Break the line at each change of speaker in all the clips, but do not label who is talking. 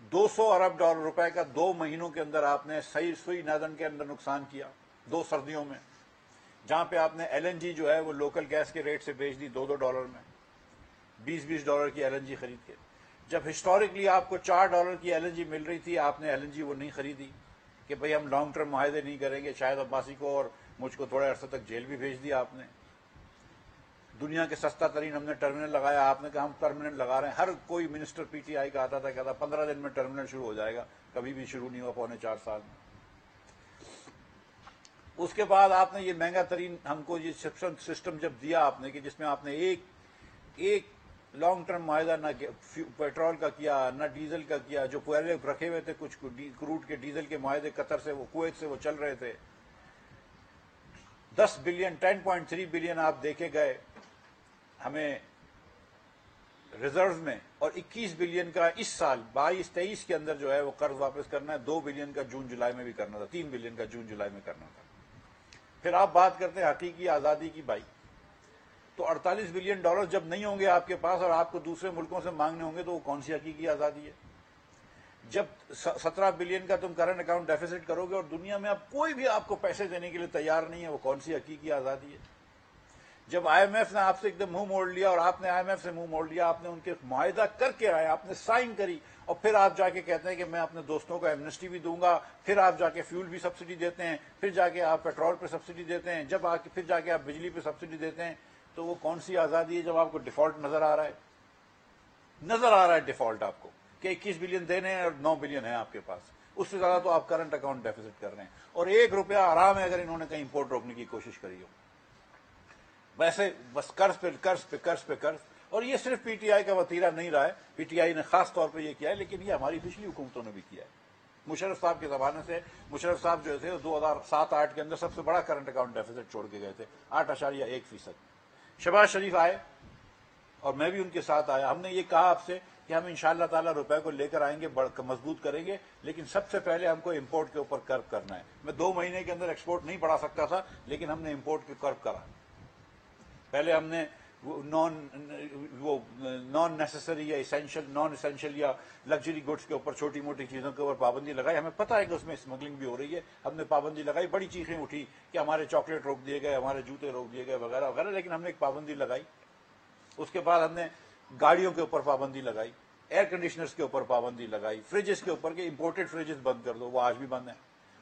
$200 ارب کا 2 مہینوں کے اندر آپ نے سوئی نادن کے اندر نقصان کیا 2 سردیوں میں، جہاں پہ آپ نے ایل این جی جو ہے وہ لوکل گیس کے ریٹ سے بیچ دی $2 میں، $20 کی ایل این جی خرید کے۔ جب ہسٹوریکلی آپ کو $4 کی ایل این جی مل رہی تھی، آپ نے ایل این جی وہ نہیں خریدی کہ بھئی ہم لانگ ٹرم معاہدے نہیں کریں گے۔ شاہد عباسی کو اور مجھ کو تھوڑے عرصے تک جیل بھی بھیج دیا آپ نے۔ دنیا کے سستا ترین ہم نے ٹرمینل لگایا، آپ نے کہا ہم ٹرمینل لگا رہے ہیں۔ ہر کوئی منسٹر پی ٹی آئی کا آتا تھا، کہتا 15 دن میں ٹرمینل شروع ہو جائے گا، کبھی بھی شروع نہیں ہوا 4.25 سال میں۔ اس کے بعد آپ نے یہ مہنگا ترین ہم کو یہ سسٹم جب دیا آپ نے، کہ جس میں آپ نے ایک لانگ ٹرم معاہدہ نہ پیٹرول کا کیا نہ ڈیزل کا کیا، جو پہلے رکھے ہوئے تھے کچھ کروڈ کے ڈیزل کے معاہدے قطر سے، وہ کویت سے وہ چل رہے تھے۔ 10 بلین 10.3 بلین آپ دیکھے گئے ہمیں ریزروز میں، اور 21 بلین کا اس سال 22-23 کے اندر جو ہے وہ قرض واپس کرنا ہے۔ 2 بلین کا جون جولائی میں بھی کرنا تھا، 3 بلین کا جون جولائی میں کرنا تھا۔ پھر آپ بات کرتے ہیں حقیقی آزادی کی بھائی، تو $48 بلین جب نہیں ہوں گے آپ کے پاس اور آپ کو دوسرے ملکوں سے مانگنے ہوں گے تو وہ کون سی حقیقی آزادی ہے؟ جب 17 بلین کا تم کرنٹ اکاؤنٹ ڈیفیسٹ کرو گے اور دنیا میں اب کوئی بھی آپ کو پیسے دینے کے لیے تیار نہیں ہے، وہ کون سی حقیقی آزادی ہے؟ جب آئی ایم ایف نے آپ سے ایک دم منہ موڑ لیا اور آپ نے آئی ایم ایف سے منہ موڑ لیا، آپ نے ان کے معاہدہ کر کے آئے، آپ نے سائن کری، اور پھر آپ جا کے کہتے ہیں کہ میں اپنے دوستوں کو ایمنسٹی بھی دوں گا، پھر آپ جا کے فیول بھی سبسڈی دیتے ہیں، پھر جا کے آپ پیٹرول پہ سبسڈی دیتے ہیں، پھر جا کے آپ بجلی پہ سبسڈی دیتے ہیں، تو وہ کون سی آزادی ہے جب آپ کو ڈیفالٹ نظر آ رہا ہے ڈیفالٹ آپ کو، کہ 21 بلین دینے ہیں اور 9 بلین ہے آپ کے پاس، اس سے زیادہ تو آپ کرنٹ اکاؤنٹ ڈیفیسٹ کر رہے ہیں، اور $1 آرام ہے اگر انہوں نے کہیں امپورٹ روکنے کی کوشش کری ہو۔ ویسے بس قرض پہ قرض پہ قرض پہ قرض، اور یہ صرف پی ٹی آئی کا وتیرہ نہیں رہا ہے، پی ٹی آئی نے خاص طور پہ یہ کیا ہے، لیکن یہ ہماری پچھلی حکومتوں نے بھی کیا ہے۔ مشرف صاحب کے زمانے سے، مشرف صاحب جو تھے 2007-8 کے اندر سب سے بڑا کرنٹ اکاؤنٹ ڈیفیسٹ چھوڑ کے گئے تھے، 8.1%۔ شہباز شریف آئے اور میں بھی ان کے ساتھ آیا، ہم نے یہ کہا آپ سے کہ ہم انشاءاللہ تعالی روپے کو لے کر آئیں گے، مضبوط کریں گے، لیکن سب سے پہلے ہم کو امپورٹ کے اوپر کرب کرنا ہے۔ میں 2 مہینے کے اندر ایکسپورٹ نہیں بڑھا سکتا تھا، لیکن ہم نے امپورٹ کے کرب کرا۔ پہلے ہم نے نان نیسسری یا نان اسینشل یا لگژری گڈس کے اوپر، چھوٹی موٹی چیزوں کے اوپر پابندی لگائی۔ ہمیں پتہ ہے کہ اس میں اسمگلنگ بھی ہو رہی ہے، ہم نے پابندی لگائی، بڑی چیخیں اٹھی کہ ہمارے چاکلیٹ روک دیے گئے، ہمارے جوتے روک دیے گئے وغیرہ وغیرہ، لیکن ہم نے ایک پابندی لگائی۔ اس کے بعد ہم نے گاڑیوں کے اوپر پابندی لگائی، ایئر کنڈیشنرز کے اوپر پابندی لگائی، فریجز کے اوپر کہ امپورٹڈ فریجز بند کر دو، وہ آج بھی بند ہیں۔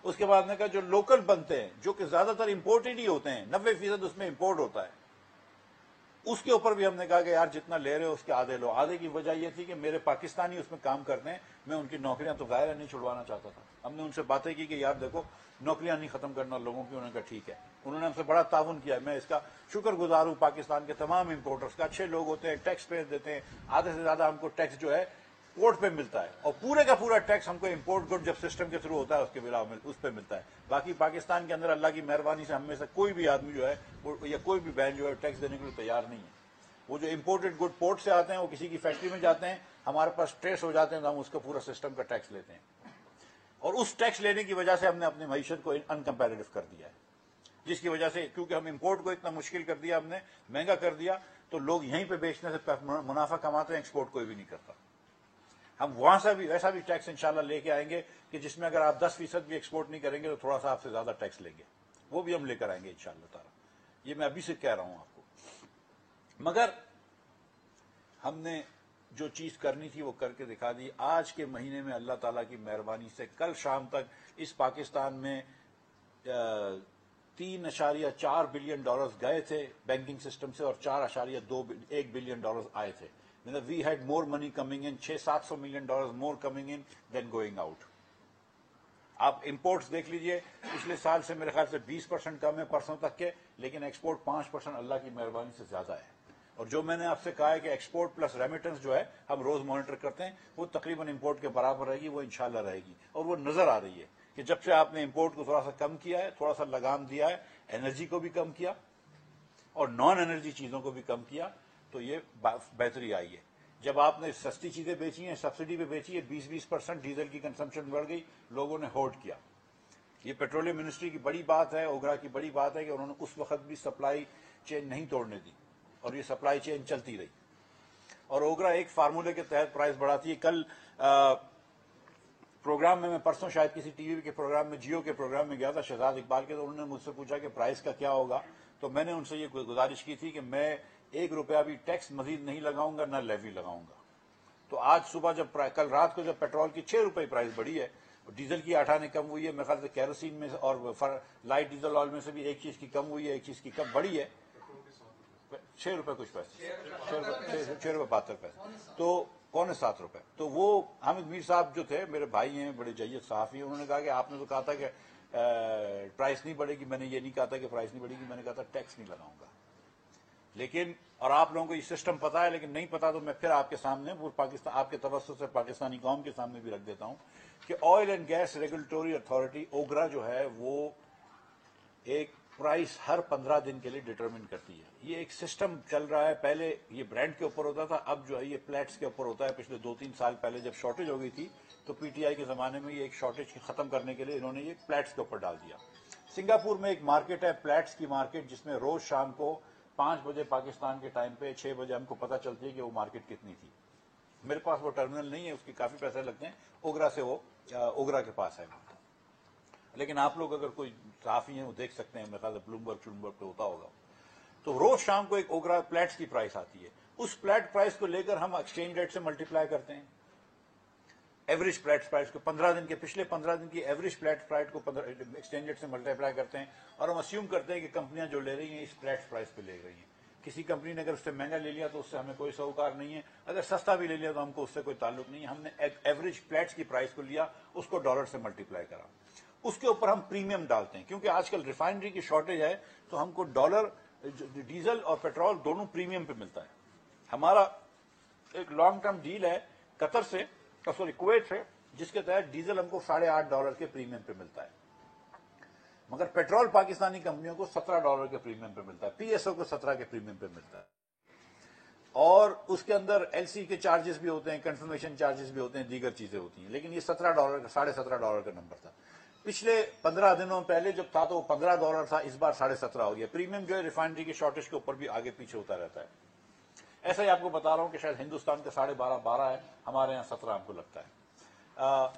اس کے بعد نے کہا جو لوکل بنتے ہیں، جو کہ زیادہ تر امپورٹڈ ہی ہوتے ہیں، 90% اس میں امپورٹ ہوتا ہے، اس کے اوپر بھی ہم نے کہا کہ یار جتنا لے رہے ہو اس کے آدھے لو۔ آدھے کی وجہ یہ تھی کہ میرے پاکستانی اس میں کام کرتے ہیں، میں ان کی نوکریاں تو ظاہر نہیں چھڑوانا چاہتا تھا۔ ہم نے ان سے باتیں کی کہ یار دیکھو نوکریاں نہیں ختم کرنا لوگوں کی، انہوں نے کہا ٹھیک ہے۔ انہوں نے ہم سے بڑا تعاون کیا، میں اس کا شکر گزار ہوں پاکستان کے تمام امپورٹرز کا، اچھے لوگ ہوتے ہیں، ٹیکس پے دیتے ہیں، آدھے سے زیادہ ہم کو ٹیکس جو ہے پورٹ پہ ملتا ہے، اور پورے کا پورا ٹیکس ہم کو امپورٹ گڈ جب سسٹم کے تھرو ہوتا ہے اس پہ ملتا ہے۔ باقی پاکستان کے اندر اللہ کی مہربانی سے ہم میں سے کوئی بھی آدمی جو ہے یا کوئی بھی بہن جو ہے ٹیکس دینے کے لیے تیار نہیں ہے۔ وہ جو امپورٹڈ گڈ پورٹ سے آتے ہیں وہ کسی کی فیکٹری میں جاتے ہیں، ہمارے پاس ٹریس ہو جاتے ہیں تو ہم اس کا پورا سسٹم کا ٹیکس لیتے ہیں، اور اس ٹیکس لینے کی وجہ سے ہم نے اپنی معیشت کو انکمپیریٹو کر دیا ہے، جس کی وجہ سے کیونکہ ہم امپورٹ کو اتنا مشکل کر دیا، ہم نے مہنگا کر دیا، تو لوگ یہیں پہ بیچنے سے منافع کماتے ہیں، ایکسپورٹ کوئی بھی نہیں کرتا۔ ہم وہاں سے بھی ایسا بھی ٹیکس انشاءاللہ لے کے آئیں گے کہ جس میں اگر آپ 10% بھی ایکسپورٹ نہیں کریں گے تو تھوڑا سا آپ سے زیادہ ٹیکس لیں گے، وہ بھی ہم لے کر آئیں گے انشاءاللہ تعالی۔ یہ میں ابھی سے کہہ رہا ہوں آپ کو۔ مگر ہم نے جو چیز کرنی تھی وہ کر کے دکھا دی۔ آج کے مہینے میں اللہ تعالیٰ کی مہربانی سے کل شام تک اس پاکستان میں $3.4 بلین گئے تھے بینکنگ سسٹم سے، اور $4.1 بلین آئے تھے۔ We had more money coming in, $600-700 million more coming in then going out. آپ امپورٹس دیکھ لیجئے، پچھلے سال سے میرے خیال سے 20% کم ہے پرسوں تک کے، لیکن ایکسپورٹ 5% اللہ کی مہربانی سے زیادہ ہے۔ اور جو میں نے آپ سے کہا ہے کہ ایکسپورٹ پلس ریمیٹنس جو ہے ہم روز مانیٹر کرتے ہیں، وہ تقریباً امپورٹ کے برابر رہے گی، وہ انشاءاللہ رہے گی، اور وہ نظر آ رہی ہے کہ جب سے آپ نے امپورٹ کو تھوڑا سا کم کیا ہے، تھوڑا سا لگام دیا ہے، انرجی کو بھی کم کیا اور نان انرجی چیزوں کو بھی کم کیا، تو یہ بہتری آئی ہے۔ جب آپ نے سستی چیزیں بیچی ہیں، سبسڈی پہ بیچی ہے، 20% ڈیزل کی کنزمپشن بڑھ گئی، لوگوں نے ہولڈ کیا۔ یہ پیٹرولیم منسٹری کی بڑی بات ہے، اوگرا کی بڑی بات ہے کہ انہوں نے اس وقت بھی سپلائی چین نہیں توڑنے دی، اور یہ سپلائی چین چلتی رہی، اور اوگرا ایک فارمولے کے تحت پرائز بڑھاتی ہے۔ کل پروگرام میں پرسوں شاید کسی ٹی وی کے پروگرام میں، جیو کے پروگرام میں گیا تھا شہزاد اقبال کے، تو انہوں نے مجھ سے پوچھا کہ پرائز کا کیا ہوگا، تو میں نے ان سے یہ گزارش کی تھی کہ میں 1 روپیہ بھی ٹیکس مزید نہیں لگاؤں گا، نہ لیوی لگاؤں گا۔ تو آج صبح کل رات کو جب پیٹرول کی 6 روپے پرائز بڑھی ہے، ڈیزل کی 8 آنے کم ہوئی ہے، میرے خیال سے کیروسین میں اور لائٹ ڈیزل آئل میں سے بھی ایک چیز کی کم ہوئی ہے، ایک چیز کی کم بڑھی ہے، 6 روپے کچھ پیسے، 6 روپے 72 پیسے، تو 6.75 روپے۔ تو وہ حامد میر صاحب جو تھے، میرے بھائی ہیں، بڑے جید صحافی ہیں، انہوں نے کہا کہ آپ نے تو کہا تھا کہ پرائس نہیں بڑھے گی، میں نے یہ نہیں کہا تھا کہ پرائس نہیں بڑھے گی، میں نے کہا تھا ٹیکس نہیں لگاؤں گا۔ لیکن اور آپ لوگوں کو یہ سسٹم پتا ہے، لیکن نہیں پتا تو میں پھر آپ کے سامنے پاکستان، آپ کے توسط سے پاکستانی قوم کے سامنے بھی رکھ دیتا ہوں کہ oil and gas regulatory authority OGRA جو ہے وہ ایک پرائس ہر 15 دن کے لیے ڈٹرمن کرتی ہے۔ یہ ایک سسٹم چل رہا ہے، پہلے یہ برانڈ کے اوپر ہوتا تھا، اب جو ہے یہ پلیٹس کے اوپر ہوتا ہے۔ پچھلے 2-3 سال پہلے جب شارٹیج ہو گئی تھی تو پی ٹی آئی کے زمانے میں یہ ایک شارٹیج ختم کرنے کے لیے انہوں نے یہ پلیٹس کے اوپر ڈال دیا۔ سنگاپور میں ایک مارکیٹ ہے پلیٹس کی مارکیٹ، جس میں روز شام کو 5 بجے پاکستان کے ٹائم پہ 6 بجے ہم کو پتہ چلتی ہے کہ وہ مارکیٹ کتنی تھی۔ میرے پاس وہ ٹرمینل نہیں ہے، اس کے کافی پیسے لگتے ہیں، اوگرا سے وہ اوگرا کے پاس ہے، لیکن آپ لوگ اگر کوئی صحافی ہیں وہ دیکھ سکتے ہیں، میرے خیال سے بلومبرگ پہ ہوتا ہوگا۔ تو روز شام کو ایک اوگرا پلیٹس کی پرائس آتی ہے، اس پلیٹ پرائس کو لے کر ہم ایکسچینج ریٹ سے ملٹیپلائی کرتے ہیں، ایوریج پلیٹ پرائس کو 15 دن کے، پچھلے 15 دن کی ایوریج پلیٹ پرائس کو ایکسچینج ریٹ سے ملٹیپلائی کرتے ہیں، اور ہم اسیوم کرتے ہیں کہ کمپنیاں جو لے رہی ہیں اس پلیٹ پرائس پہ لے رہی ہیں۔ کسی کمپنی نے اگر اس سے مہنگا لے لیا تو اس سے ہمیں کوئی سروکار نہیں ہے، اگر سستا بھی لے لیا تو ہم کو اس سے کوئی تعلق نہیں ہے۔ ہم نے ایوریج پلیٹس کی پرائس کو لیا، اس کو ڈالر سے ملٹیپلائی کرا، اس کے اوپر ہم پریمیم ڈالتے ہیں، کیونکہ آج کل ریفائنری کی شارٹیج ہے تو ہم کو ڈالر، ڈیزل اور پیٹرول دونوں پریمیم پہ ملتا ہے۔ ہمارا ایک لانگ ٹرم ڈیل ہے قطر سے، کویت سے، جس کے تحت ڈیزل ہم کو $8.5 کے پریمیم پہ ملتا ہے، مگر پیٹرول پاکستانی کمپنیوں کو $17 کے پریمیم پہ ملتا ہے، پی ایس او کو 17 کے پریمیم پہ ملتا ہے، اور اس کے اندر ایل سی کے چارجز بھی ہوتے ہیں، کنفرمیشن چارجز بھی ہوتے ہیں، دیگر چیزیں ہوتی ہیں، لیکن یہ $17 کا $17.5 کا نمبر تھا۔ پچھلے 15 دنوں پہلے جب تھا تو وہ $15 تھا، اس بار 17.5 ہو گیا۔ پریمیم جو ہے ریفائنری کی شارٹیج کے اوپر بھی آگے پیچھے ہوتا رہتا ہے۔ ایسا ہی آپ کو بتا رہا ہوں کہ شاید ہندوستان کا 12.5 ہے، ہمارے یہاں 17 ہم کو لگتا ہے۔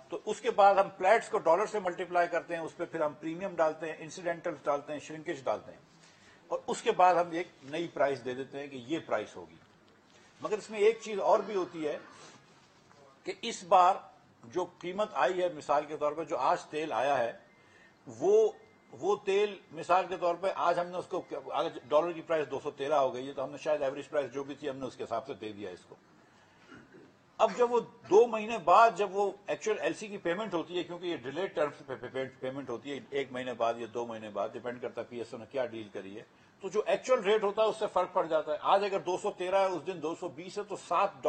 تو اس کے بعد ہم پلیٹس کو ڈالر سے ملٹیپلائی کرتے ہیں، اس پہ پھر ہم پریمیم ڈالتے ہیں، انسیڈنٹلز ڈالتے ہیں، شرنکیج ڈالتے ہیں، اور اس کے بعد ہم ایک نئی پرائس دے دیتے ہیں کہ یہ پرائس ہوگی۔ مگر اس میں ایک چیز اور بھی ہوتی ہے کہ اس بار جو قیمت آئی ہے، مثال کے طور پر جو آج تیل آیا ہے، وہ تیل مثال کے طور پہ آج ہم نے اس کو، ڈالر کی پرائس 213 ہو گئی ہے، تو ہم نے شاید ایوریج پرائس جو بھی تھی ہم نے اس کے حساب سے دے دیا اس کو۔ اب جب وہ 2 مہینے بعد جب وہ ایکچوئل ایل سی کی پیمنٹ ہوتی ہے، کیونکہ یہ ڈیلیڈ ٹرمز پہ پیمنٹ ہوتی ہے، 1 مہینے بعد یا 2 مہینے بعد، ڈیپینڈ کرتا ہے پی ایس او نے کیا ڈیل کری ہے، تو جو ایکچوئل ریٹ ہوتا ہے اس سے فرق پڑ جاتا ہے۔ آج اگر 213 ہے، اس دن 220 ہے، تو $7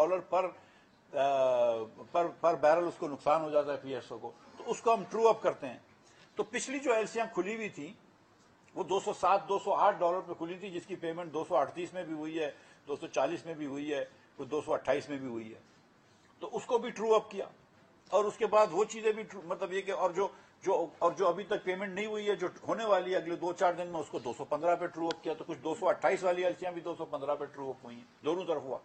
پر بیرل اس کو نقصان ہو جاتا ہے پی ایس او کو، تو اس کو ہم ٹرو اپ کرتے ہیں۔ تو پچھلی جو ایل سیاں کھلی ہوئی تھیں وہ $208 پہ کھلی تھی، جس کی پیمنٹ 238 میں بھی ہوئی ہے، 240 میں بھی ہوئی ہے، 228 میں بھی ہوئی ہے، تو اس کو بھی ٹرو اپ کیا، اور اس کے بعد وہ چیزیں بھی مطلب یہ کہ اور جو ابھی تک پیمنٹ نہیں ہوئی ہے، جو ہونے والی ہے اگلے 2-4 دن میں، اس کو 215 پہ ٹرو اپ کیا، تو کچھ 228 والی ایلسیاں بھی 215 پہ ٹرو اپ ہوئی ہیں، دونوں طرف ہوا۔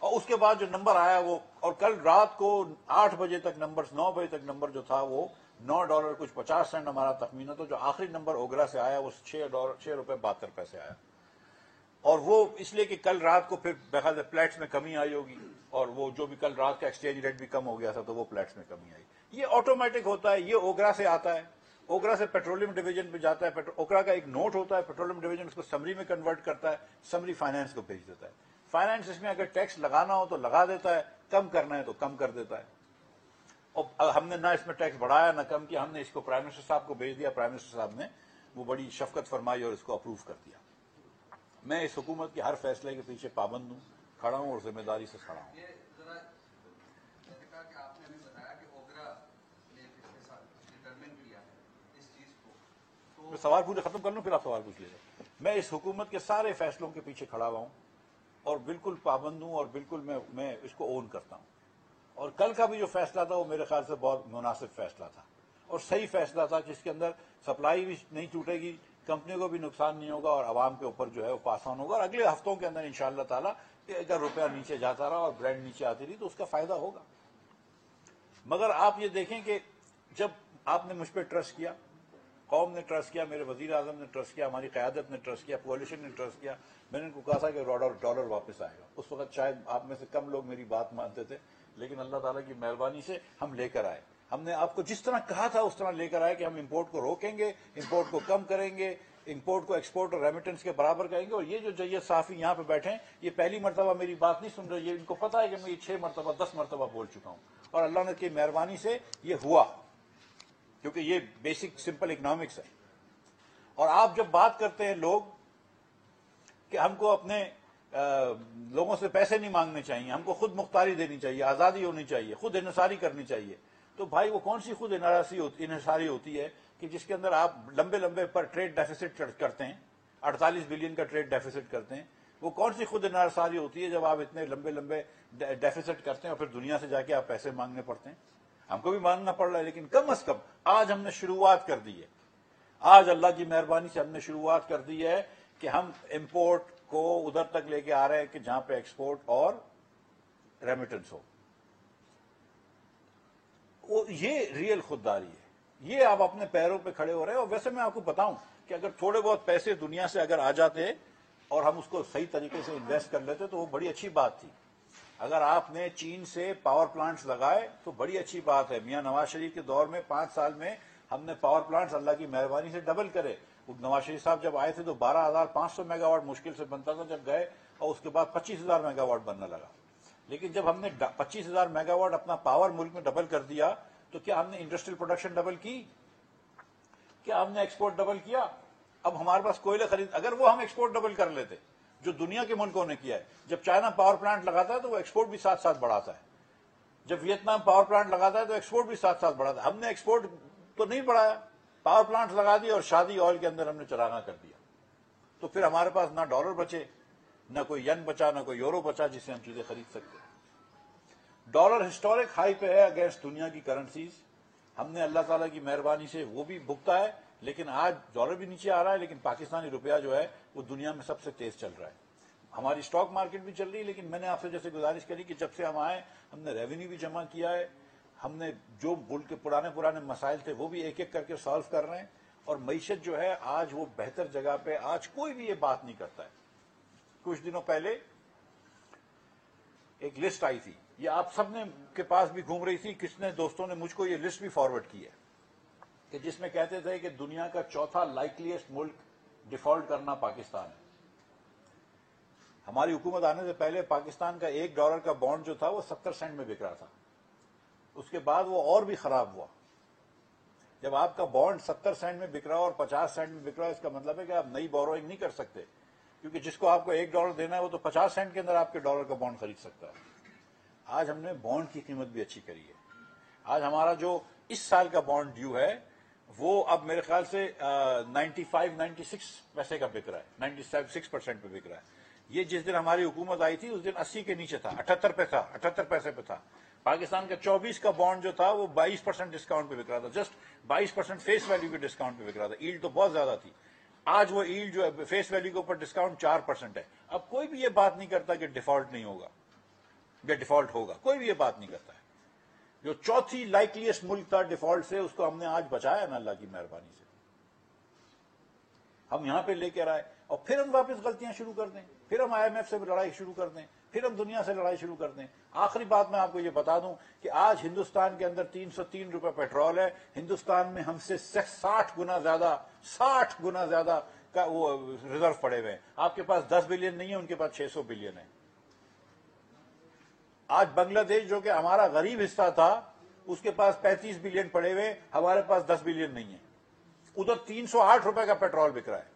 اور اس کے بعد جو نمبر آیا وہ، اور کل رات کو 8 بجے تک نمبر، 9 بجے تک نمبر جو تھا وہ $9 کچھ 50 سینٹ ہمارا تخمینہ، تو جو آخری نمبر اوگرا سے آیا وہ $6.72 آیا، اور وہ اس لیے کہ کل رات کو پھر بخیر پلیٹس میں کمی آئی ہوگی، اور وہ جو بھی کل رات کا ایکسچینج ریٹ بھی کم ہو گیا تھا تو وہ پلیٹس میں کمی آئی۔ یہ آٹومیٹک ہوتا ہے، یہ اوگرا سے آتا ہے، اوگرا سے پیٹرولیم ڈویژن پہ جاتا ہے، اوگرا کا ایک نوٹ ہوتا ہے، پیٹرولیم ڈویژن اس کو سمری میں کنورٹ کرتا ہے، سمری فائنانس کو بھیج دیتا ہے، فائنانس اس میں اگر ٹیکس لگانا ہو تو لگا دیتا ہے، کم کرنا ہے تو کم کر دیتا ہے۔ اور ہم نے نہ اس میں ٹیکس بڑھایا نہ کم کیا، ہم نے اس کو پرائم منسٹر صاحب کو بھیج دیا، پرائم منسٹر صاحب نے وہ بڑی شفقت فرمائی اور اس کو اپروو کر دیا۔ میں اس حکومت کے ہر فیصلے کے پیچھے پابند ہوں، کھڑا ہوں اور ذمہ داری سے کھڑا ہوں۔
آپ نے ابھی بتایا کہ اوگرا نے پچھلے سال ڈٹرمن کیا ہے اس چیز کو،
میں سوال پورے ختم کر لوں پھر آپ سوال پوچھ لیجیے۔ میں اس حکومت کے سارے فیصلوں کے پیچھے کھڑا ہوا ہوں اور بالکل پابند ہوں، اور بالکل میں اس کو اون کرتا ہوں، اور کل کا بھی جو فیصلہ تھا وہ میرے خیال سے بہت مناسب فیصلہ تھا اور صحیح فیصلہ تھا، جس کے اندر سپلائی بھی نہیں ٹوٹے گی، کمپنیوں کو بھی نقصان نہیں ہوگا، اور عوام کے اوپر جو ہے وہ پاس آن ہوگا، اور اگلے ہفتوں کے اندر انشاءاللہ تعالیٰ اگر روپیہ نیچے جاتا رہا اور برینڈ نیچے آتی رہی تو اس کا فائدہ ہوگا۔ مگر آپ یہ دیکھیں کہ جب آپ نے مجھ پہ ٹرسٹ کیا، قوم نے ٹرسٹ کیا، میرے وزیر اعظم نے ٹرسٹ کیا، ہماری قیادت نے ٹرسٹ کیا، کوalition نے ٹرسٹ کیا، میں نے ان کو کہا تھا کہ ڈالر واپس آئے گا. اس وقت شاید آپ میں سے کم لوگ میری بات مانتے تھے، لیکن اللہ تعالیٰ کی مہربانی سے ہم لے کر آئے. ہم نے آپ کو جس طرح کہا تھا اس طرح لے کر آئے کہ ہم امپورٹ کو روکیں گے، امپورٹ کو کم کریں گے، امپورٹ کو ایکسپورٹ اور ریمیٹنس کے برابر کریں گے. اور یہ جو جیت صافی یہاں پہ بیٹھے ہیں، یہ پہلی مرتبہ میری بات نہیں سن رہے، یہ ان کو پتا ہے کہ میں یہ 6 مرتبہ 10 مرتبہ بول چکا ہوں، اور اللہ نے کی مہربانی سے یہ ہوا، کیونکہ یہ بیسک سمپل اکنامکس ہے. اور آپ جب بات کرتے ہیں لوگ کہ ہم کو اپنے لوگوں سے پیسے نہیں مانگنے چاہیے، ہم کو خود مختاری دینی چاہیے، آزادی ہونی چاہیے، خود انحصاری کرنی چاہیے، تو بھائی وہ کون سی خود انحصاری ہوتی ہے کہ جس کے اندر آپ لمبے لمبے پر ٹریڈ ڈیفیسٹ کرتے ہیں، 48 بلین کا ٹریڈ ڈیفیسٹ کرتے ہیں. وہ کون سی خود انحصاری ہوتی ہے جب آپ اتنے لمبے لمبے ڈیفیسٹ کرتے ہیں اور پھر دنیا سے جا کے آپ پیسے مانگنے پڑتے ہیں. ہم کو بھی مانگنا پڑ رہا ہے، لیکن کم از کم آج ہم نے شروعات کر دی ہے. آج اللہ کی مہربانی سے ہم نے شروعات کر دی ہے کہ ہم امپورٹ کو ادھر تک لے کے آ رہے ہیں کہ جہاں پہ ایکسپورٹ اور ریمیٹنس ہو. یہ ریئل خودداری ہے، یہ آپ اپنے پیروں پہ کھڑے ہو رہے ہیں. اور ویسے میں آپ کو بتاؤں کہ اگر تھوڑے بہت پیسے دنیا سے اگر آ جاتے اور ہم اس کو صحیح طریقے سے انویسٹ کر لیتے تو وہ بڑی اچھی بات تھی. اگر آپ نے چین سے پاور پلانٹس لگائے تو بڑی اچھی بات ہے. میاں نواز شریف کے دور میں 5 سال میں ہم نے پاور پلانٹس اللہ کی مہربانی سے ڈبل کرے. نواز شریف صاحب جب آئے تھے تو 12,500 میگا واٹ مشکل سے بنتا تھا، جب گئے اور اس کے بعد 25,000 میگا واٹ بننے لگا. لیکن جب ہم نے 25,000 میگا واٹ اپنا پاور ملک میں ڈبل کر دیا تو کیا ہم نے انڈسٹریل پروڈکشن ڈبل کی؟ کیا ہم نے ایکسپورٹ ڈبل کیا؟ اب ہمارے پاس کوئلے خرید، اگر وہ ہم ایکسپورٹ ڈبل کر لیتے جو دنیا کے ملکوں نے کیا ہے. جب چائنا پاور پلانٹ لگاتا ہے تو وہ ایکسپورٹ بھی ساتھ ساتھ بڑھاتا ہے. جب ویتنام پاور پلانٹ لگاتا ہے تو ایکسپورٹ بھی ساتھ ساتھ بڑھاتا ہے. ہم نے ایکسپورٹ تو نہیں بڑھایا، پاور پلانٹ لگا دیا اور شادی آئل کے اندر ہم نے چراغاں کر دیا. تو پھر ہمارے پاس نہ ڈالر بچے، نہ کوئی ین بچا، نہ کوئی یورو بچا جس سے ہم چیزیں خرید سکتے. ڈالر ہسٹورک ہائی پہ ہے اگینسٹ دنیا کی کرنسیز. ہم نے اللہ تعالیٰ کی مہربانی سے وہ بھی بھگتا ہے، لیکن آج ڈالر بھی نیچے آ رہا ہے، لیکن پاکستانی روپیہ جو ہے وہ دنیا میں سب سے تیز چل رہا ہے. ہماری اسٹاک مارکیٹ بھی چل رہی ہے، لیکن میں نے آپ سے جیسے گزارش کری کہ جب سے ہم آئے ہم نے ریونیو بھی جمع کیا ہے، ہم نے جو ملک کے پرانے مسائل تھے وہ بھی ایک ایک کر کے سالو کر رہے ہیں. اور معیشت جو ہے آج وہ بہتر جگہ پہ، آج کوئی بھی یہ بات نہیں کرتا ہے. کچھ دنوں پہلے ایک لسٹ آئی تھی، یہ آپ سب نے کے پاس بھی گھوم رہی تھی، کس نے دوستوں نے مجھ کو یہ لسٹ بھی فارورڈ کی ہے کہ جس میں کہتے تھے کہ دنیا کا چوتھا لائکلیسٹ ملک ڈیفالٹ کرنا پاکستان ہے. ہماری حکومت آنے سے پہلے پاکستان کا $1 کا بانڈ جو تھا وہ 70 سینٹ میں بک رہا تھا. اس کے بعد وہ اور بھی خراب ہوا. جب آپ کا بانڈ 70 سینٹ میں بک رہا اور 50 سینٹ میں بک رہا ہے، اس کا مطلب ہے کہ آپ نئی بوروئنگ نہیں کر سکتے، کیونکہ جس کو آپ کو $1 دینا ہے وہ تو 50 سینٹ کے اندر آپ کے ڈالر کا بانڈ خرید سکتا ہے. آج ہم نے بانڈ کی قیمت بھی اچھی کری ہے. آج ہمارا جو اس سال کا بانڈ ڈیو ہے وہ اب میرے خیال سے 96 پیسے کا بک رہا ہے، 96% پہ بک رہا ہے. یہ جس دن ہماری حکومت آئی تھی اس دن 80 کے نیچے تھا، 78 پہ تھا، 78 پیسے پہ تھا. پاکستان کا 24 کا بانڈ جو تھا وہ 22% ڈسکاؤنٹ پہ بک رہا تھا، جسٹ 22% فیس ویلیو کے ڈسکاؤنٹ پہ بک رہا تھا. ایلڈ تو بہت زیادہ تھی. آج وہ ایلڈ جو ہے فیس ویلیو کے اوپر ڈسکاؤنٹ 4% ہے. اب کوئی بھی یہ بات نہیں کرتا کہ ڈیفالٹ نہیں ہوگا یا ڈیفالٹ ہوگا، کوئی بھی یہ بات نہیں کرتا ہے. جو چوتھی لائکلیسٹ ملک تھا ڈیفالٹ سے، اس کو ہم نے آج بچایا نا اللہ کی مہربانی سے. ہم یہاں پہ لے کے آئے اور پھر ہم واپس غلطیاں شروع کر دیں، پھر ہم IMF سے لڑائی شروع کر دیں، پھر ہم دنیا سے لڑائی شروع کر دیں. آخری بات میں آپ کو یہ بتا دوں کہ آج ہندوستان کے اندر 303 روپے پیٹرول ہے. ہندوستان میں ہم سے 60 گنا زیادہ کا وہ ریزرو پڑے ہوئے ہیں. آپ کے پاس 10 بلین نہیں ہے، ان کے پاس 600 بلین ہے. آج بنگلہ دیش جو کہ ہمارا غریب حصہ تھا اس کے پاس 35 بلین پڑے ہوئے، ہمارے پاس 10 بلین نہیں ہے. ادھر 308 روپے کا پیٹرول بک رہا ہے.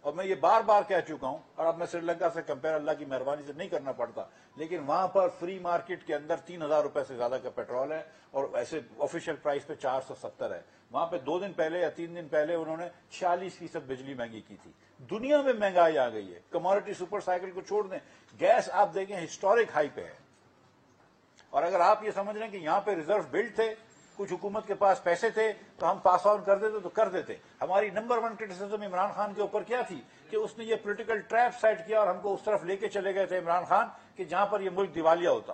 اور میں یہ بار بار کہہ چکا ہوں، اور اب میں سری لنکا سے کمپیئر اللہ کی مہربانی سے نہیں کرنا پڑتا، لیکن وہاں پر فری مارکیٹ کے اندر 3,000 روپے سے زیادہ کا پیٹرول ہے اور ایسے آفیشیل پرائس پہ 470 ہے. وہاں پہ 2 دن پہلے یا 3 دن پہلے انہوں نے 46% بجلی مہنگی کی تھی. دنیا میں مہنگائی آ گئی ہے. کموڈٹی سپر سائیکل کو چھوڑ دیں، گیس آپ دیکھیں ہسٹورک ہائی پہ ہے. اور اگر آپ یہ سمجھ رہے ہیں کہ یہاں پہ ریزرو بلڈ تھے، کچھ حکومت کے پاس پیسے تھے تو ہم پاس آن کر دیتے تو کر دیتے. ہماری نمبر 1 کرٹیسزم عمران خان کے اوپر کیا تھی کہ اس نے یہ پولیٹیکل ٹریپ سیٹ کیا اور ہم کو اس طرف لے کے چلے گئے تھے عمران خان کہ جہاں پر یہ ملک دیوالیہ ہوتا.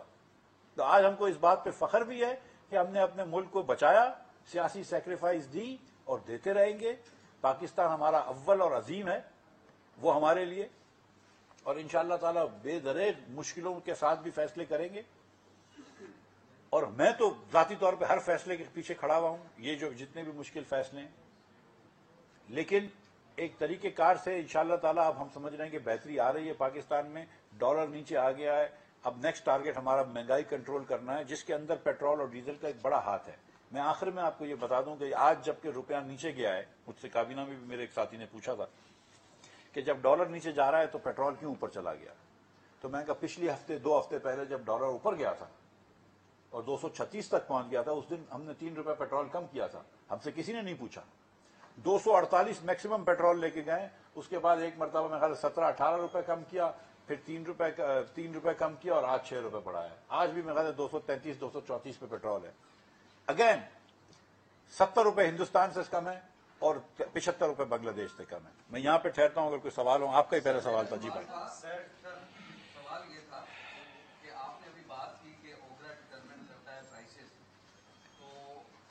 تو آج ہم کو اس بات پہ فخر بھی ہے کہ ہم نے اپنے ملک کو بچایا، سیاسی سیکریفائس دی اور دیتے رہیں گے. پاکستان ہمارا اول اور عظیم ہے، وہ ہمارے لیے، اور انشاءاللہ تعالی بے دریغ مشکلوں کے ساتھ بھی فیصلے کریں گے. اور میں تو ذاتی طور پہ ہر فیصلے کے پیچھے کھڑا ہوا ہوں، یہ جو جتنے بھی مشکل فیصلے ہیں، لیکن ایک طریقہ کار سے انشاءاللہ تعالیٰ اب ہم سمجھ رہے ہیں کہ بہتری آ رہی ہے پاکستان میں. ڈالر نیچے آ گیا ہے. اب نیکسٹ ٹارگٹ ہمارا مہنگائی کنٹرول کرنا ہے، جس کے اندر پیٹرول اور ڈیزل کا ایک بڑا ہاتھ ہے. میں آخر میں آپ کو یہ بتا دوں کہ آج جب کہ روپیہ نیچے گیا ہے، مجھ سے کابینہ میں بھی میرے ایک ساتھی نے پوچھا تھا کہ جب ڈالر نیچے جا رہا ہے تو پیٹرول کیوں اوپر چلا گیا؟ تو میں نے کہا پچھلی ہفتے 2 ہفتے پہلے جب ڈالر اوپر گیا تھا اور 236 تک پہنچ گیا تھا، اس دن ہم نے 3 روپے پیٹرول کم کیا تھا. ہم سے کسی نے نہیں پوچھا. 248 میکسیمم پیٹرول لے کے گئے. اس کے بعد ایک مرتبہ میں خیال 17-18 روپے کم کیا، پھر 3 روپے کم کیا، اور آج 6 روپے پڑا ہے. آج بھی میں خیال 233-234 پہ پیٹرول ہے. اگین 70 روپے ہندوستان سے کم ہے اور 75 روپے بنگلہ دیش سے کم ہے. میں یہاں پہ ٹھہرتا ہوں، اگر کوئی سوال ہو. آپ کا ہی پہلا سوال تھا. جی بھائی.
سوال یہ تھا کہ آپ نے ابھی بات کی کہ اوگرا ڈٹرمن کرتا ہے پرائسز، تو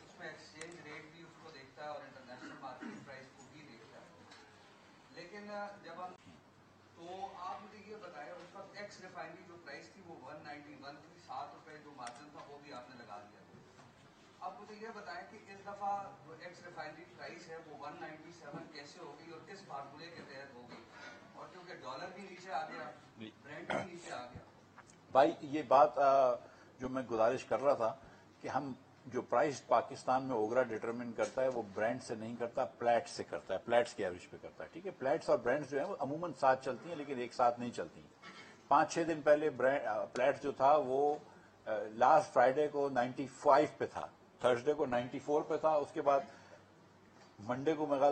اس میں ایکسچینج ریٹ بھی اس کو دیکھتا ہے اور انٹرنیشنل مارکیٹ پرائس کو بھی دیکھتا ہے. لیکن جب ہم تو آپ مجھے یہ بتائیں، اس وقت ایکس ریفائنری جو پرائس تھی وہ 191 تھی، 7 روپے جو مارجن تھا وہ بھی آپ نے لگا دیا. اب مجھے یہ بتائیں کہ اس دفعہ جو ایکس ریفائنری پرائس ہے وہ 197 کیسے ہو گئی اور کس فارمولے کے تحت ہو گئی؟ اور کیونکہ ڈالر بھی نیچے آ گیا، برینٹ بھی نیچے آ گیا.
بھائی یہ بات جو میں گزارش کر رہا تھا کہ ہم جو پرائس پاکستان میں اوگرا ڈٹرمن کرتا ہے وہ برانڈ سے نہیں کرتا، پلیٹ سے کرتا ہے. پلیٹس کے ایوریج پہ کرتا ہے. ٹھیک ہے، پلیٹس اور برانڈز جو ہیں وہ عموماً ساتھ چلتی ہیں لیکن ایک ساتھ نہیں چلتی. 5-6 دن پہلے پلیٹ جو تھا وہ لاسٹ فرائیڈے کو 95 پہ تھا، تھرسڈے کو 94 پہ تھا. اس کے بعد منڈے کو میرا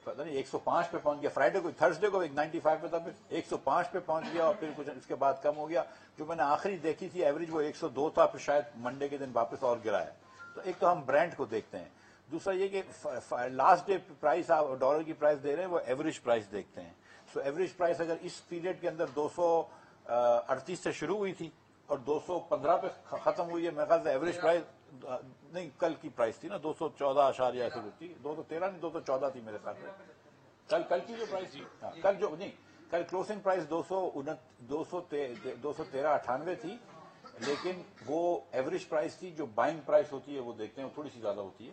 پتہ نہیں 105 پہ پہنچ گیا. فرائیڈے کو تھرسڈے کو 95 پہ تھا، پھر 105 پہ پہنچ گیا اور پھر کچھ اس کے بعد کم ہو گیا. جو میں نے آخری دیکھی تھی ایوریج وہ 102 تھا، پھر شاید منڈے کے دن واپس اور گرا ہے. تو ایک تو ہم برانڈ کو دیکھتے ہیں، دوسرا یہ کہ لاسٹ ڈے پرائس آپ ڈالر کی پرائس دے رہے ہیں وہ ایوریج پرائس دیکھتے ہیں. سو ایوریج پرائس اگر اس پیریڈ کے اندر 238 سے شروع ہوئی تھی اور 215 پہ ختم ہوئی ہے، میرے خیال سے ایوریج پرائس نہیں کل کی پرائس تھی نا 214 ایسے کچھ تھی، 213 نہیں 214 تھی میرے خیال سے. کل کی جو پرائس تھی، کل جو نہیں کل کلوزنگ پرائس 213.98 تھی، لیکن وہ ایوریج پرائس تھی. جو بائنگ پرائس ہوتی ہے وہ دیکھتے ہیں وہ تھوڑی سی زیادہ ہوتی ہے،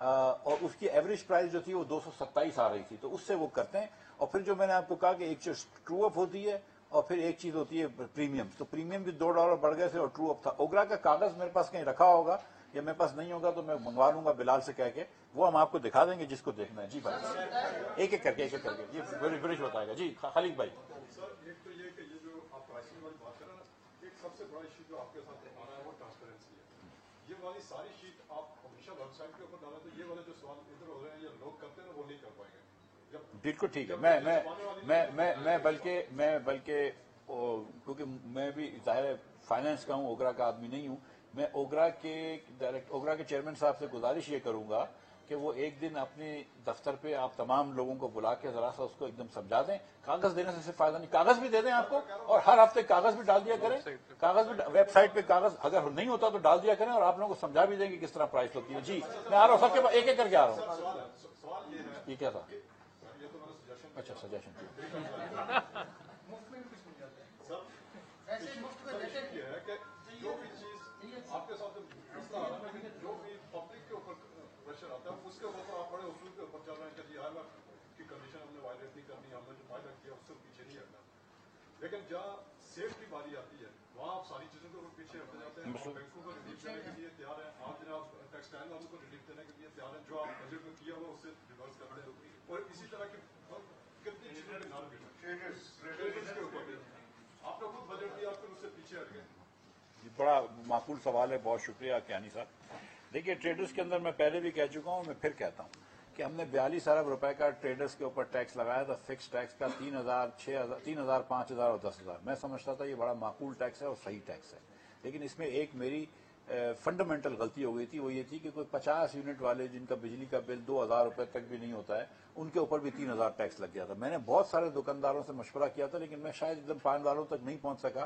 اور اس کی ایوریج پرائس جو تھی وہ 227 آ رہی تھی. تو اس سے وہ کرتے ہیں. اور پھر جو میں نے آپ کو کہا کہ ایک چیز ٹرو اپ ہوتی ہے اور پھر ایک چیز ہوتی ہے پریمیم. تو پریمیم بھی $2 بڑھ گئے تھے اور ٹرو اپ تھا. اوگرا کا کاغذ میرے پاس کہیں رکھا ہوگا یا میرے پاس نہیں ہوگا تو میں منگوا لوں گا بلال سے کہہ کے، وہ ہم آپ کو دکھا دیں گے جس کو دیکھنا ہے. جی بھائی ایک ایک کر کے جی برش بتائے گا. جی خالد بھائی.
سر ایک تو یہ کہ یہ جو آپ پرائسنگ والی بات کر رہے ہیں، ایک سب سے بڑا ایشو جو آپ کے ساتھ آ رہا ہے وہ ٹرانسپیرنسی ہے. یہ والی ساری شیٹ آپ ہمیشہ ویب سائٹ کے اوپر ڈالیں تو یہ والے جو سوال ادھر ہو رہے ہیں یا لوگ کرتے ہیں وہ نہیں کر پائیں گے.
بالکل ٹھیک ہے. میں بلکہ کیونکہ میں بھی ظاہر فائنانس کا ہوں، اوگرا کا آدمی نہیں ہوں. میں اوگرا کے چیئرمین صاحب سے گزارش یہ کروں گا کہ وہ ایک دن اپنے دفتر پہ آپ تمام لوگوں کو بلا کے ذرا سا اس کو ایک دم سمجھا دیں. کاغذ دینے سے صرف فائدہ نہیں، کاغذ بھی دے دیں آپ کو اور ہر ہفتے کاغذ بھی ڈال دیا کریں. کاغذ بھی ویب سائٹ پہ کاغذ اگر نہیں ہوتا تو ڈال دیا کریں اور آپ لوگوں کو سمجھا بھی دیں گے کس طرح پرائس ہوتی ہے. جی میں آ رہا ہوں سب کے بعد ایک ایک کر کے آ رہا ہوں.
سوال یہ ہے،
یہ کیا تھا؟
یہ تو میرا سجیشن
اچھا سجیشن.
مفت میں بھی کچھ مل جاتا ہے.
سر ایسے مفت میں دیتے یہ ہے کہ جو بھی چیز آپ کے ساتھ مسئلہ آ رہا ہے کہ جو بھی پبلک کے اوپر پریشر آتا ہے اس کے اوپر آپ بڑے اصول کے اوپر چل رہے ہیں کہ جی ہر وقت کی کنڈیشن ہم نے وائلیٹ نہیں کرنی، ہم نے جو معاہدہ کیا اس سے پیچھے نہیں ہٹنا. لیکن جہاں سیف کی باری آتی ہے وہاں آپ ساری چیزوں کے اوپر پیچھے ہٹتے جاتے ہیں. آپ بینکوں کو ریلیف دینے کے لیے تیار ہیں، آپ جناب ٹیکسٹائل والوں کو ریلیف دینے کے لیے تیار ہیں، جو آپ بجٹ میں کیا ہوا اس سے ریورس کرتے ہیں. اور اسی طرح کی کتنی چیزوں کے نام بھی ٹریڈرز کے اوپر بھی آپ نے خود بجٹ دیا پھر اس سے پیچھے ہٹ گئے.
بڑا معقول سوال ہے، بہت شکریہ کیانی صاحب. دیکھیے ٹریڈرز کے اندر میں پہلے بھی کہہ چکا ہوں، میں پھر کہتا ہوں کہ ہم نے 42 ارب روپے کا ٹریڈرز کے اوپر ٹیکس لگایا تھا، فکس ٹیکس کا 3,000 6,000 3,000 5,000 اور 10,000. میں سمجھتا تھا یہ بڑا معقول ٹیکس ہے اور صحیح ٹیکس ہے. لیکن اس میں ایک میری فنڈامنٹل غلطی ہو گئی تھی، وہ یہ تھی کہ کوئی 50 یونٹ والے جن کا بجلی کا بل 2,000 روپے تک بھی نہیں ہوتا ہے ان کے اوپر بھی 3,000 ٹیکس لگ گیا تھا. میں نے بہت سارے دکانداروں سے مشورہ کیا تھا لیکن میں شاید ایک دم 5 تک نہیں پہنچ سکا.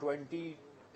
20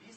20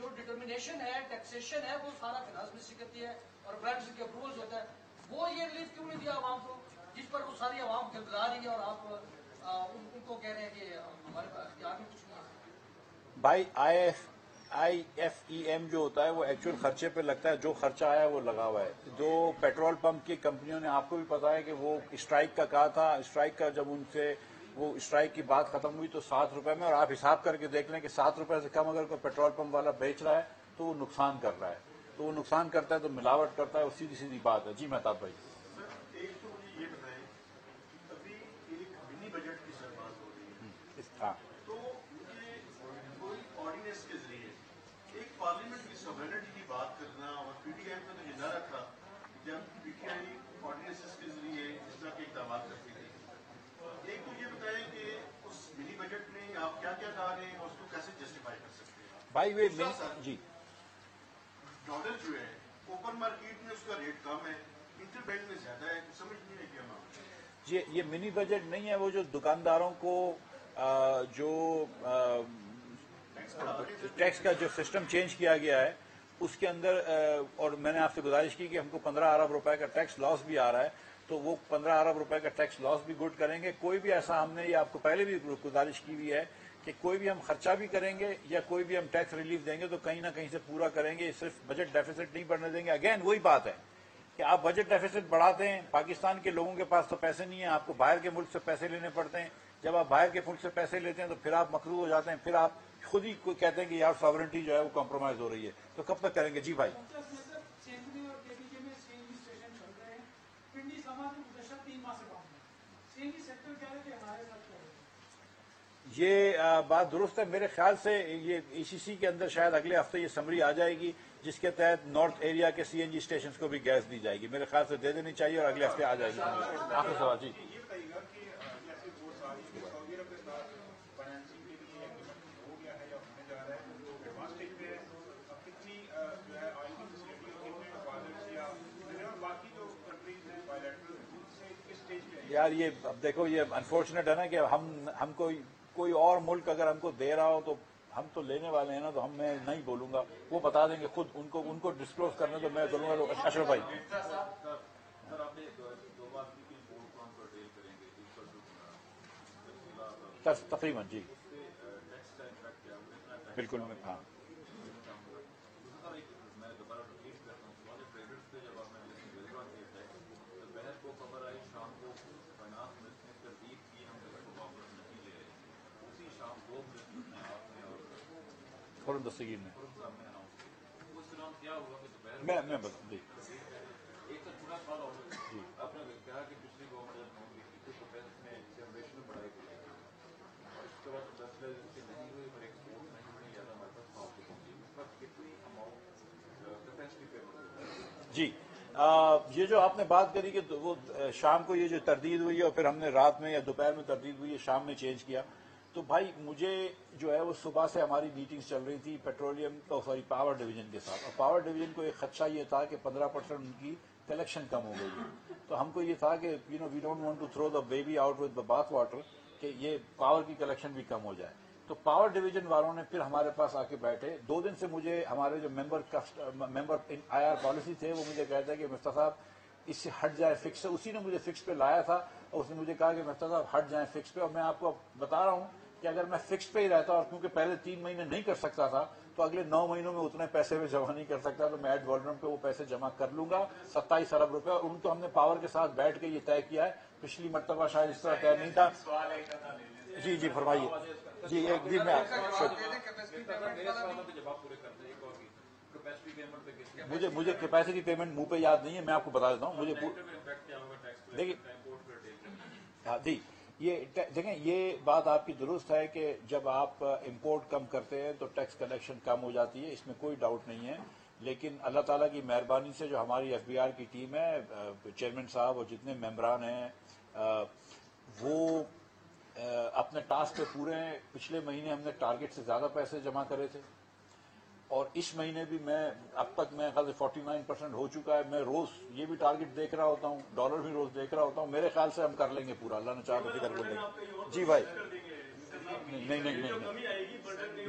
جو ڈٹرمنیشن ہے ٹیکسیشن ہے وہ سارا فائنانس منسٹری کرتی ہے اور پرائم منسٹر کے اپروول ہوتا ہے. وہ یہ ریلیف کیوں نہیں دیا عوام کو جس پر وہ ساری عوام گلگلا رہی ہے اور آپ ان کو کہہ رہے ہیں کہ ہمارے پاس اختیار میں کچھ نہیں ہے.
بھائی IFEM جو ہوتا ہے وہ ایکچوئل خرچے پہ لگتا ہے. جو خرچہ آیا ہے وہ لگا ہوا ہے. جو پیٹرول پمپ کی کمپنیوں نے آپ کو بھی پتا ہے کہ وہ اسٹرائک کا کہا تھا. اسٹرائک کا جب ان سے وہ اسٹرائک کی بات ختم ہوئی تو 7 روپے میں, اور آپ حساب کر کے دیکھ لیں کہ 7 روپے سے کم اگر کوئی پیٹرول پمپ والا بیچ رہا ہے تو وہ نقصان کر رہا ہے. تو وہ نقصان کرتا ہے تو ملاوٹ کرتا ہے. وہ سیدھی سیدھی بات ہے. جی مہتاب بھائی.
ایک تو مجھے یہ بتائیں ابھی ایک منی بجٹ کی سر بات ہو رہی ہے
ہاں
تو مجھے کوئی آرڈیننس کے ذریعے ایک پارلیمنٹ کی سوورنٹی کی بات کرنا اور پی ٹی آئی میں تو یہ نہ رکھا جب پی ٹی آئی آرڈیننس کے ذریعے اس طرح کے اقدامات کرتی تھی. ایک تو یہ بتائیں کہ اس منی بجٹ میں آپ کیا کیا کہا رہے ہیں اور اس کو کیسے جسٹیفائی کر سکتے ہیں.
بھائی جی
ڈالر جو ہے اوپن مارکیٹ میں اس کا ریٹ کم ہے, انٹر بینک میں زیادہ ہے, سمجھ نہیں ہے کیا معاملہ.
یہ منی بجٹ نہیں ہے. وہ جو دکانداروں کو جو ٹیکس کا جو سسٹم چینج کیا گیا ہے اس کے اندر, اور میں نے آپ سے گزارش کی کہ ہم کو 15 ارب روپے کا ٹیکس لاس بھی آ رہا ہے تو وہ 15 ارب روپے کا ٹیکس لاس بھی گڈ کریں گے. کوئی بھی ایسا ہم نے یہ آپ کو پہلے بھی گزارش کی ہوئی ہے کہ کوئی بھی ہم خرچہ بھی کریں گے یا کوئی بھی ہم ٹیکس ریلیف دیں گے تو کہیں نہ کہیں سے پورا کریں گے. صرف بجٹ ڈیفیسٹ نہیں بڑھنے دیں گے. اگین وہی بات ہے کہ آپ بجٹ ڈیفیسٹ بڑھاتے ہیں, پاکستان کے لوگوں کے پاس تو پیسے نہیں ہیں, آپ کو باہر کے ملک سے پیسے لینے پڑتے ہیں. جب آپ باہر کے ملک سے پیسے لیتے ہیں تو پھر آپ مقروض ہو جاتے ہیں, پھر آپ خود ہی کہتے ہیں کہ یار ساورنٹی جو ہے وہ کمپرومائز ہو رہی ہے. تو کب تک کریں گے؟ جی بھائی. یہ بات درست ہے. میرے خیال سے یہ ECC کے اندر شاید اگلے ہفتے یہ سمری آ جائے گی جس کے تحت نارتھ ایریا کے CNG اسٹیشنز کو بھی گیس دی جائے گی. میرے خیال سے دے دینی چاہیے اور اگلے ہفتے آ جائے گی. آخر سوال جی.
یہ بتائیے گا کہ جیسے وہ ساری سعودی عرب کے ساتھ فائنینسنگ کے لیے ایگریمنٹ ہو گیا ہے یا ہونے جا رہا ہے تو ایڈوانس اسٹیج پہ ہے, کتنی جو ہے آئل کی فیسلٹی اور کتنے ڈپازٹس یا باقی جو کنٹریز ہیں بائیلیٹرل ان سے کس اسٹیج پہ ہے؟
یار یہ اب دیکھو یہ انفارچونیٹ ہے نا کہ ہم کوئی اور ملک اگر ہم کو دے رہا ہو تو ہم تو لینے والے ہیں نا, تو میں نہیں بولوں گا, وہ بتا دیں گے خود. ان کو ڈسکلوز کرنے تو میں کروں گا. اشرف بھائی
سر آپ نے 2 بار کی بورڈ کون پر ڈیل کریں گے
تقریباً جی
ٹیکس کا امپیکٹ کیا
بالکل. ہاں
میں دوبارہ ریپیٹ کرتا ہوں سوال ٹریڈرس پہ جب آپ نے تو بحر کو خبر آئی شام کو فائنانس منسٹر نے تردید کی ہم بحر کو واپس نہیں لے رہے. اسی شام 2 منسٹر نے آپ نے اور
فوراً دستگیر میں
صاحب نے اناؤنس کیا. اس دوران کیا ہوا کہ
میں بتا. جی
ایک تو چھوٹا سوال اور آپ نے کہا کہ پچھلی گورنمنٹ جب ہوگی تھی تو ڈیفینس میں جنریشن بڑھائی گئی اور اس کے بعد 10 لاکھ سے نہیں ہوئی اور ایکسپورٹ نہیں ہوئی یا ہمارے پاس پاؤں پہنچی. اس وقت کتنی اماؤنٹ کیپیسٹی پہ
جی یہ جو آپ نے بات کری کہ وہ شام کو یہ جو تردید ہوئی ہے اور پھر ہم نے رات میں یا دوپہر میں تردید ہوئی ہے, شام میں چینج کیا. تو بھائی مجھے جو ہے وہ صبح سے ہماری میٹنگز چل رہی تھی پیٹرولیم پاور ڈویژن کے ساتھ, اور پاور ڈویژن کو ایک خدشہ یہ تھا کہ 15% ان کی کلیکشن کم ہو گئی ہے. تو ہم کو یہ تھا کہ we don't want to throw the baby out with the bath water, کہ یہ پاور کی کلیکشن بھی کم ہو جائے. تو پاور ڈویژن والوں نے پھر ہمارے پاس آ کے بیٹھے. 2 دن سے مجھے ہمارے جو ممبر IR پالیسی تھے وہ مجھے کہتے ہیں کہ مفتی صاحب اس سے ہٹ جائے فکس سے. اسی نے مجھے فکس پہ لایا تھا اور اس نے مجھے کہا کہ مفتی صاحب ہٹ جائیں فکس پہ. اور میں آپ کو بتا رہا ہوں کہ اگر میں فکس پہ ہی رہتا اور کیونکہ پہلے 3 مہینے نہیں کر سکتا تھا تو اگلے 9 مہینوں میں اتنے پیسے میں جمع نہیں کر سکتا, تو میں ایڈ والرم پہ وہ پیسے جمع کر لوں گا 27 ارب روپے. اور ان کو ہم نے پاور کے ساتھ بیٹھ کے یہ طے کیا ہے. پچھلی مرتبہ شاید اس طرح طے نہیں تھا. جی فرمائیے. جی ایک دن میں مجھے کیپیسٹی پیمنٹ منہ پہ یاد نہیں ہے, میں آپ کو بتا دیتا ہوں. مجھے دیکھیے جی یہ دیکھیں یہ بات آپ کی درست ہے کہ جب آپ امپورٹ کم کرتے ہیں تو ٹیکس کلیکشن کم ہو جاتی ہے, اس میں کوئی ڈاؤٹ نہیں ہے. لیکن اللہ تعالیٰ کی مہربانی سے جو ہماری FBR کی ٹیم ہے, چیئرمین صاحب اور جتنے ممبران ہیں وہ اپنے ٹاسک پہ پورے ہیں. پچھلے مہینے ہم نے ٹارگٹ سے زیادہ پیسے جمع کرے تھے اور اس مہینے بھی میں اب تک میں خیال سے 49% ہو چکا ہے. میں روز یہ بھی ٹارگٹ دیکھ رہا ہوتا ہوں, ڈالر بھی روز دیکھ رہا ہوتا ہوں. میرے خیال سے ہم کر لیں گے پورا, اللہ نے چاہا تو فکر کر لیں گے. جی بھائی